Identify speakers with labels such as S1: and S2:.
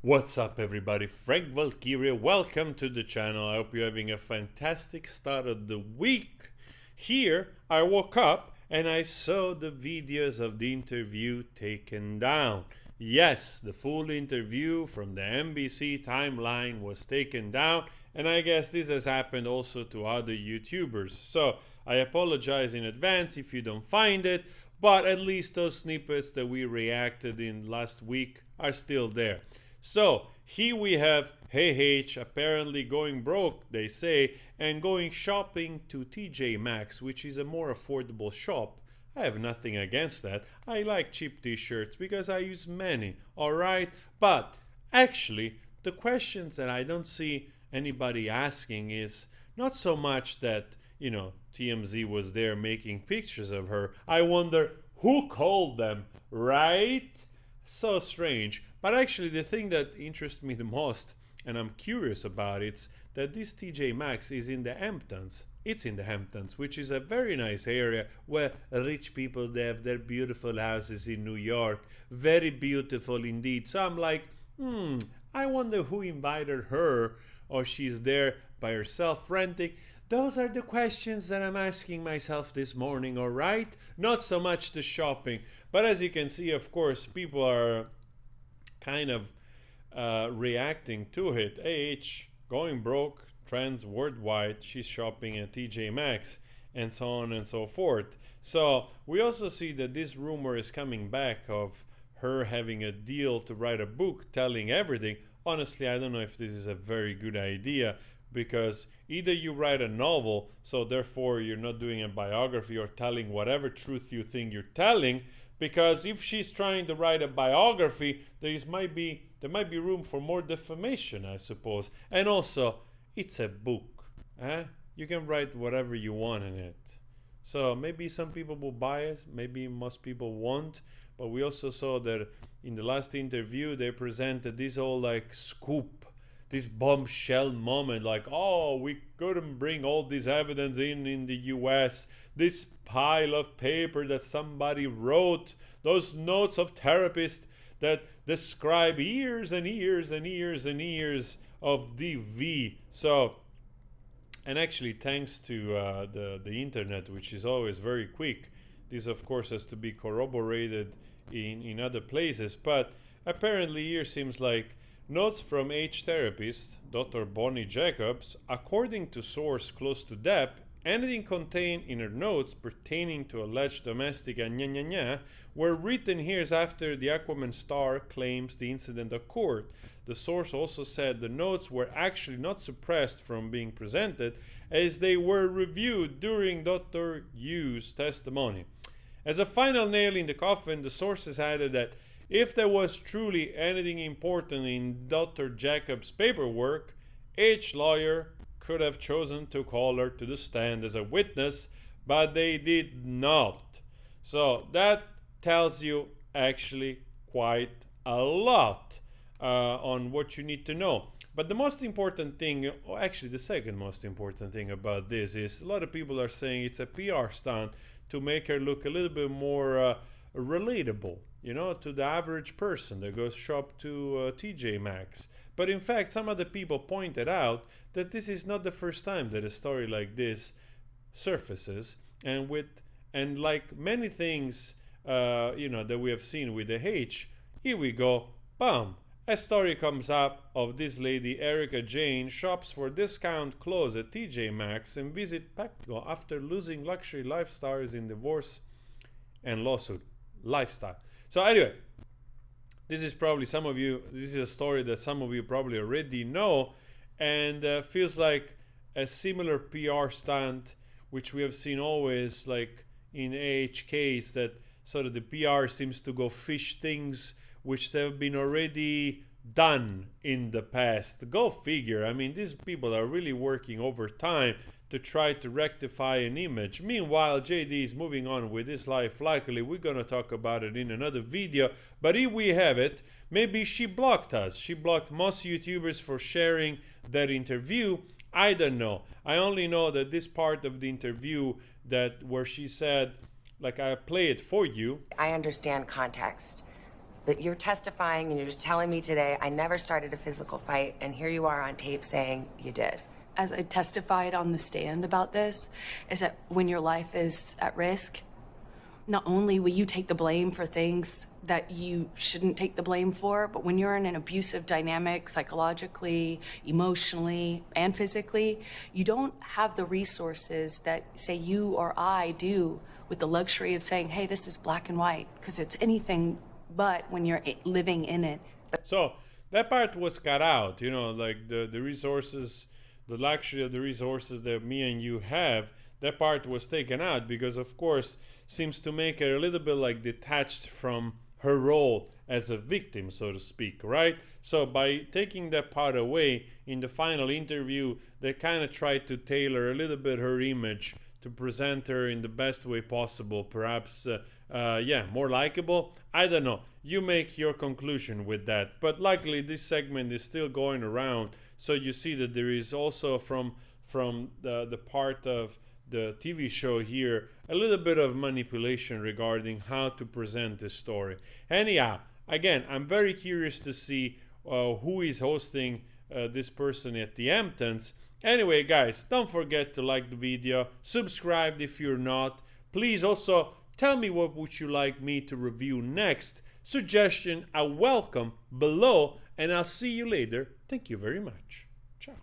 S1: What's up everybody, Frank Valkyria, welcome to the channel. I hope you're having a fantastic start of the week. Here, I woke up and I saw the videos of the interview taken down. Yes, the full interview from the NBC timeline was taken down, and I guess this has happened also to other YouTubers. So, I apologize in advance if you don't find it, but at least those snippets that we reacted in last week are still there. So here we have Hey H apparently going broke, they say, and going shopping to TJ Maxx, which is a more affordable shop. I have nothing against that. I like cheap t-shirts because I use many, alright? But actually, the questions that I don't see anybody asking is not so much that, TMZ was there making pictures of her. I wonder who called them, right? So strange. But actually, the thing that interests me the most, and I'm curious about, it's that this TJ Maxx is in the Hamptons. It's in the Hamptons, which is a very nice area where rich people, they have their beautiful houses in New York. Very beautiful indeed. So I'm like, I wonder who invited her, or she's there by herself renting. Those are the questions that I'm asking myself this morning, all right? Not so much the shopping. But as you can see, of course, people are kind of reacting to it. AH going broke, trends worldwide, she's shopping at TJ Maxx, and so on and so forth. So we also see that this rumor is coming back of her having a deal to write a book telling everything. Honestly, I don't know if this is a very good idea, because either you write a novel, so therefore you're not doing a biography or telling whatever truth you think you're telling, because if she's trying to write a biography, there might be room for more defamation, I suppose. And also, it's a book. You can write whatever you want in it. So maybe some people will buy it, maybe most people won't. But we also saw that in the last interview, they presented this whole scoop, this bombshell moment, like, oh, we couldn't bring all this evidence in the US, this pile of paper that somebody wrote, those notes of therapists that describe years and years and years and years of DV. So, and actually, thanks to the internet, which is always very quick, this of course has to be corroborated in other places, but apparently here seems like notes from H therapist Dr. Bonnie Jacobs, according to source close to Depp, anything contained in her notes pertaining to alleged domestic and were written years after the Aquaman star claims the incident occurred. The source also said the notes were actually not suppressed from being presented, as they were reviewed during Dr. Yu's testimony. As a final nail in the coffin, the sources added that if there was truly anything important in Dr. Jacobs' paperwork, H lawyer could have chosen to call her to the stand as a witness, but they did not. So that tells you actually quite a lot on what you need to know. But the most important thing, or actually the second most important thing about this, is a lot of people are saying it's a PR stunt to make her look a little bit more relatable, to the average person that goes shop to TJ Maxx. But in fact, some other people pointed out that this is not the first time that a story like this surfaces, and like many things, that we have seen with the H, here we go, bam, a story comes up of this lady Erica Jane shops for discount clothes at TJ Maxx and visit Petco after losing luxury lifestyles in divorce and lawsuit lifestyle. So anyway, this is a story that some of you probably already know, and feels like a similar PR stunt which we have seen always, like in AH case, that sort of the PR seems to go fish things which have been already done in the past. Go figure. I mean, these people are really working overtime to try to rectify an image. Meanwhile, JD is moving on with his life. Luckily, we're gonna talk about it in another video. But here we have it. Maybe she blocked us. She blocked most YouTubers for sharing that interview. I don't know. I only know that this part of the interview where she said, like, I play it for you.
S2: I understand context. But you're testifying and you're just telling me today I never started a physical fight, and here you are on tape saying you did.
S3: As I testified on the stand about this, is that when your life is at risk, not only will you take the blame for things that you shouldn't take the blame for, but when you're in an abusive dynamic, psychologically, emotionally, and physically, you don't have the resources that, say, you or I do with the luxury of saying, hey, this is black and white, because it's anything but when you're living in it.
S1: So that part was cut out, you know, like the resources, the luxury of the resources that me and you have, that part was taken out because, of course, seems to make her a little bit like detached from her role as a victim, so to speak, right? So by taking that part away in the final interview, they kind of tried to tailor a little bit her image to present her in the best way possible, perhaps yeah, more likable. I don't know, you make your conclusion with that, but luckily this segment is still going around, so you see that there is also from the part of the TV show here a little bit of manipulation regarding how to present this story. Anyhow, again, I'm very curious to see who is hosting this person at the Hamptons. Anyway, guys, don't forget to like the video, subscribe if you're not. Please also tell me what would you like me to review next. Suggestion are welcome below, and I'll see you later. Thank you very much. Ciao.